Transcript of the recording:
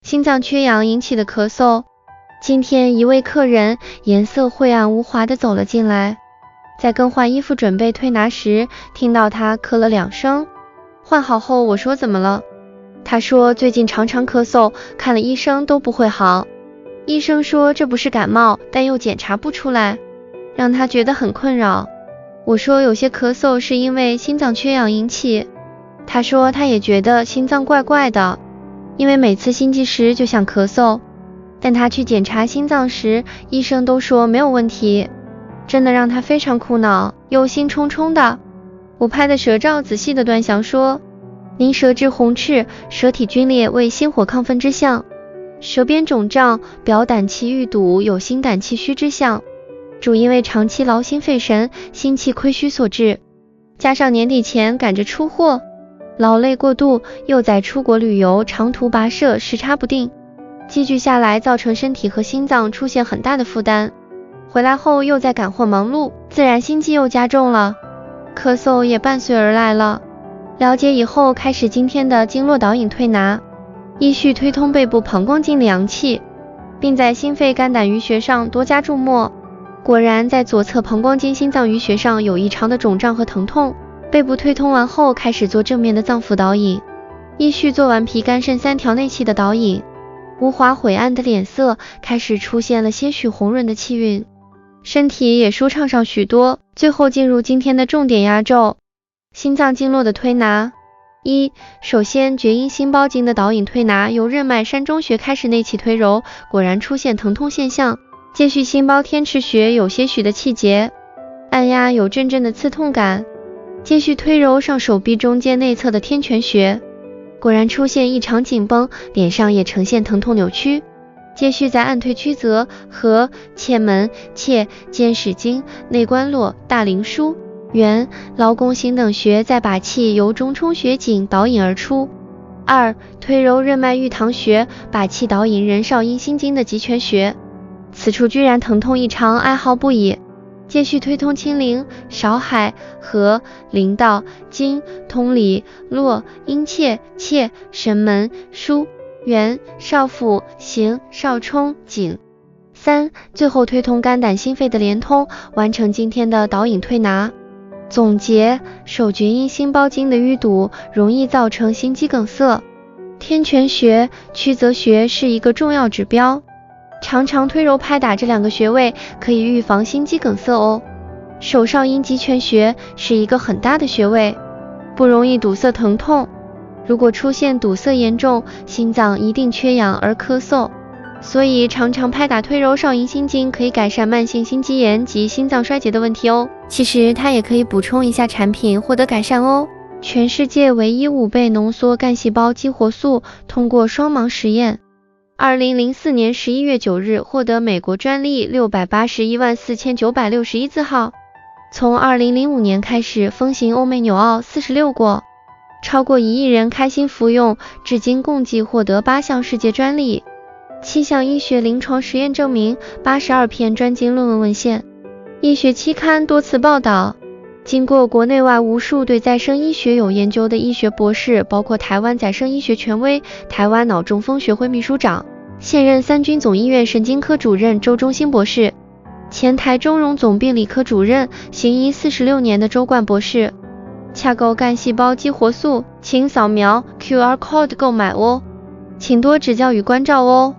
心脏缺氧引起的咳嗽。今天一位客人颜色晦暗无华地走了进来，在更换衣服准备推拿时，听到他咳了2声。换好后我说怎么了？他说最近常常咳嗽，看了医生都不会好。医生说这不是感冒，但又检查不出来，让他觉得很困扰。我说有些咳嗽是因为心脏缺氧引起。他说他也觉得心脏怪怪的，因为每次心悸时就想咳嗽，但他去检查心脏时，医生都说没有问题，真的让他非常苦恼，忧心忡忡的。我拍的舌照仔细的端详说，您舌质红赤，舌体皲裂为心火亢奋之象，舌边肿胀，表胆气郁堵，有心胆气虚之象，主因为长期劳心费神，心气亏虚所致，加上年底前赶着出货，劳累过度，又在出国旅游，长途跋涉，时差不定，积聚下来造成身体和心脏出现很大的负担。回来后又在赶货忙碌，自然心悸又加重了，咳嗽也伴随而来了。了解以后，开始今天的经络导引推拿，依序推通背部膀胱经的阳气，并在心肺肝胆俞穴上多加注墨。果然在左侧膀胱经心脏俞穴上有异常的肿胀和疼痛。背部推通完后，开始做正面的脏腑导引，依序做完脾肝肾3条内气的导引。无华晦暗的脸色开始出现了些许红润的气韵，身体也舒畅上许多。最后进入今天的重点压轴，心脏经络的推拿。首先厥阴心包经的导引推拿，由任脉山中穴开始内气推揉，果然出现疼痛现象。接续心包天池穴有些许的气结，按压有阵阵的刺痛感。接续推揉上手臂中间内侧的天泉穴，果然出现异常紧绷，脸上也呈现疼痛扭曲。接续在按推曲泽、合、切门、切、肩矢经、内关络、大陵枢、元、劳宫行等穴，再把气由中冲穴井导引而出。推揉任脉玉堂穴，把气导引人少阴心经的极泉穴，此处居然疼痛异常，哀嚎不已。接续推通清陵、少海、合、陵道、经、通里、络、阴切、切、神门、枢、元、少腹、行、少冲、井。最后推通肝胆心肺的连通，完成今天的导引推拿。总结，手厥阴心包经的淤堵容易造成心肌梗塞，天泉穴、曲泽穴是一个重要指标，常常推揉拍打这2个穴位可以预防心肌梗塞哦。手少阴极泉穴是一个很大的穴位，不容易堵塞疼痛，如果出现堵塞严重，心脏一定缺氧而咳嗽，所以常常拍打推揉少阴心经可以改善慢性心肌炎及心脏衰竭的问题哦。其实它也可以补充一下产品获得改善哦。全世界唯一5倍浓缩干细胞激活素通过双盲实验，2004年11月9日获得美国专利6814961字号。从2005年开始风行欧美纽澳46国，超过1亿人开心服用，至今共计获得8项世界专利，7项医学临床实验证明，82篇专精论文文献，医学期刊多次报道。经过国内外无数对再生医学有研究的医学博士，包括台湾再生医学权威、台湾脑中风学会秘书长、现任三军总医院神经科主任周忠兴博士，前台中荣总病理科主任，行医46年的周冠博士。洽购干细胞激活素，请扫描 QR Code 购买哦，请多指教与关照哦。